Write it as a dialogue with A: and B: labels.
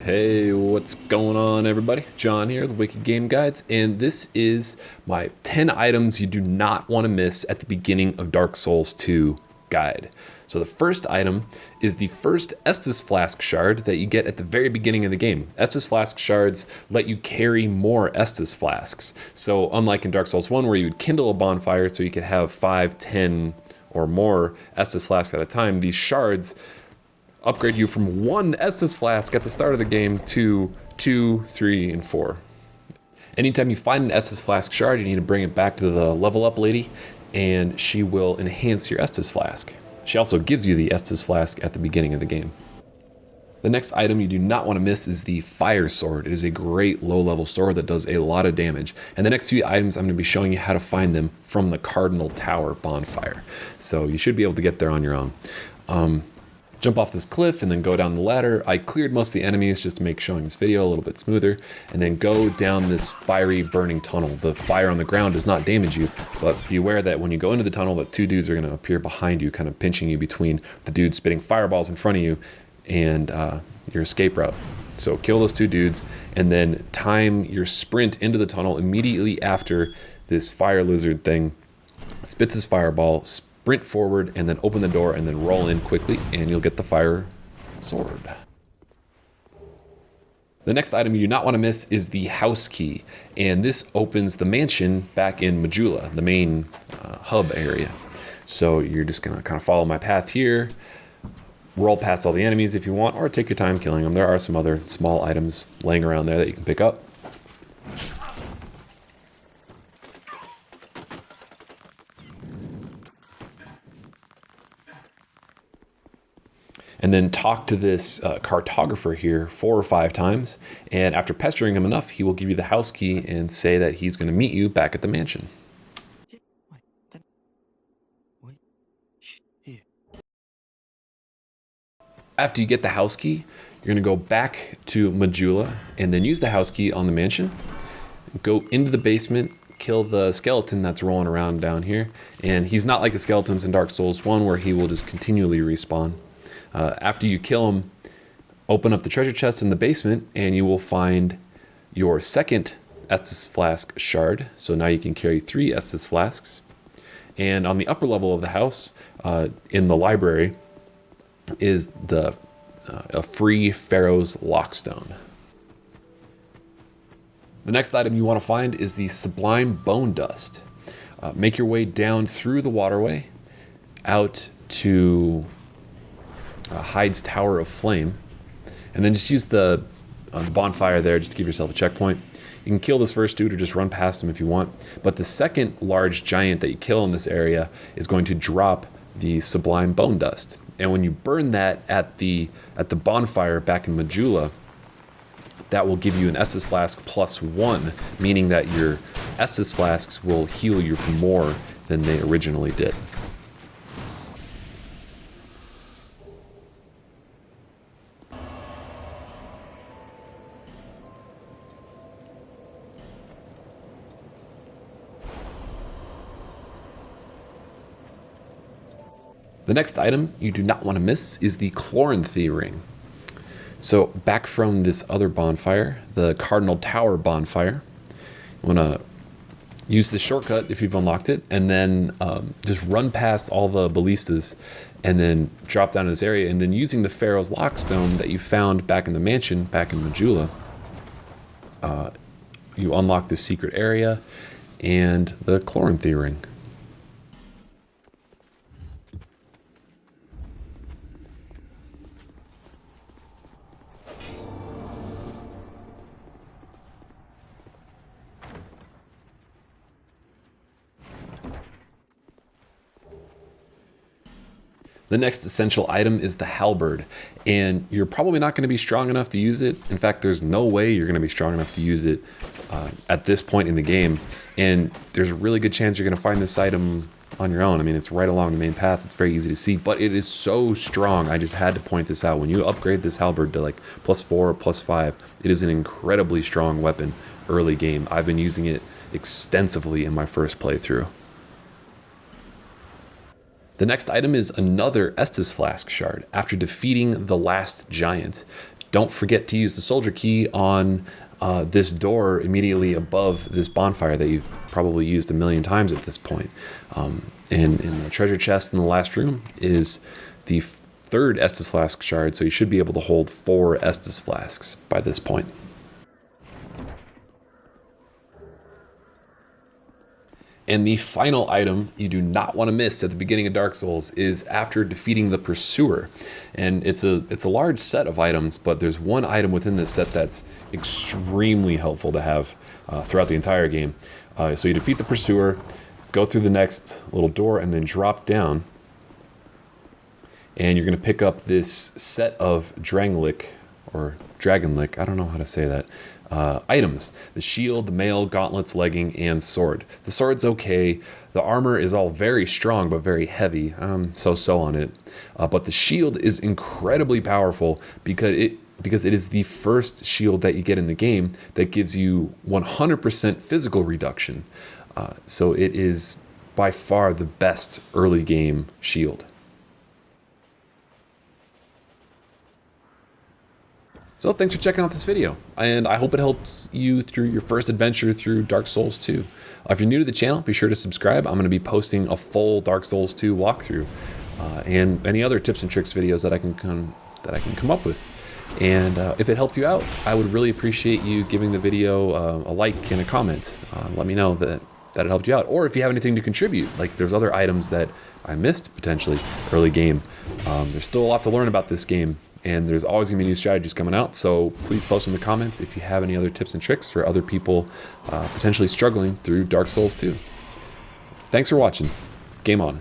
A: Hey, what's going on, everybody? John here, the WikiGameGuides, and this is my 10 items you do not want to miss at the beginning of Dark Souls 2 guide. So the first item is the first Estus Flask shard that you get at the very beginning of the game. Estus Flask shards let you carry more Estus Flasks. So unlike in Dark Souls 1 where you would kindle a bonfire so you could have 5, 10, or more Estus Flasks at a time, these shards upgrade you from 1 Estus Flask at the start of the game to 2, 3, and 4. Anytime you find an Estus Flask shard, you need to bring it back to the level up lady, and she will enhance your Estus Flask. She also gives you the Estus Flask at the beginning of the game. The next item you do not want to miss is the Fire Sword. It is a great low-level sword that does a lot of damage. And the next few items, I'm going to be showing you how to find them from the Cardinal Tower bonfire. So you should be able to get there on your own. Jump off this cliff and then go down the ladder. I cleared most of the enemies just to make showing this video a little bit smoother, and then go down this fiery burning tunnel. The fire on the ground does not damage you, but beware that when you go into the tunnel that 2 dudes are going to appear behind you, kind of pinching you between the dudes spitting fireballs in front of you and your escape route. So kill those 2 dudes and then time your sprint into the tunnel immediately after this fire lizard thing spits his fireball. Sprint forward and then open the door and then roll in quickly and you'll get the fire sword. The next item you do not want to miss is the house key, and this opens the mansion back in Majula, the main hub area. So you're just gonna kind of follow my path here, roll past all the enemies if you want, or take your time killing them. There are some other small items laying around there that you can pick up. And then talk to this cartographer here 4 or 5 times, and after pestering him enough, he will give you the house key and say that he's going to meet you back at the mansion. After you get the house key, you're going to go back to Majula and then use the house key on the mansion. Go into the basement, kill the skeleton that's rolling around down here, and he's not like the skeletons in Dark Souls 1 where he will just continually respawn. After you kill him, open up the treasure chest in the basement and you will find your second Estus Flask shard. So now you can carry 3 Estus Flasks. And on the upper level of the house, in the library, is a free Pharros Lockstone. The next item you want to find is the Sublime Bone Dust. Make your way down through the waterway out to Hyde's Tower of Flame, and then just use the bonfire there just to give yourself a checkpoint. You can kill this first dude or just run past him if you want, but the second large giant that you kill in this area is going to drop the Sublime Bone Dust, and when you burn that at the bonfire back in Majula, that will give you an Estus Flask +1, meaning that your Estus Flasks will heal you for more than they originally did. The next item you do not want to miss is the Chloranthy Ring. So back from this other bonfire, the Cardinal Tower bonfire, you want to use the shortcut if you've unlocked it, and then just run past all the ballistas and then drop down to this area, and then using the Pharros Lockstone that you found back in the mansion, back in Majula, you unlock this secret area and the Chloranthy Ring. The next essential item is the Halberd, and you're probably not going to be strong enough to use it. In fact, there's no way you're going to be strong enough to use it at this point in the game, and there's a really good chance you're going to find this item on your own. I mean, it's right along the main path. It's very easy to see, but it is so strong. I just had to point this out. When you upgrade this Halberd to like +4 or +5, it is an incredibly strong weapon early game. I've been using it extensively in my first playthrough. The next item is another Estus Flask shard. After defeating the last giant, Don't forget to use the soldier key on this door immediately above this bonfire that you've probably used a million times at this point. And in the treasure chest in the last room is the third Estus Flask shard, so you should be able to hold 4 Estus Flasks by this point. And the final item you do not want to miss at the beginning of Dark Souls is after defeating the Pursuer. And it's a large set of items, but there's one item within this set that's extremely helpful to have throughout the entire game. So you defeat the Pursuer, go through the next little door, and then drop down. And you're going to pick up this set of Drangleic, or Dragonleic, I don't know how to say that, items. The shield, the mail, gauntlets, legging, and sword. The sword's okay. The armor is all very strong, but very heavy. So-so on it. But the shield is incredibly powerful because it is the first shield that you get in the game that gives you 100% physical reduction. So it is by far the best early game shield. So thanks for checking out this video, and I hope it helps you through your first adventure through Dark Souls 2. If you're new to the channel, be sure to subscribe. I'm going to be posting a full Dark Souls 2 walkthrough and any other tips and tricks videos that I can come up with. And if it helped you out, I would really appreciate you giving the video a like and a comment. Let me know that it helped you out. Or if you have anything to contribute, like there's other items that I missed potentially early game. There's still a lot to learn about this game. And there's always going to be new strategies coming out, so please post in the comments if you have any other tips and tricks for other people potentially struggling through Dark Souls 2. Thanks for watching. Game on.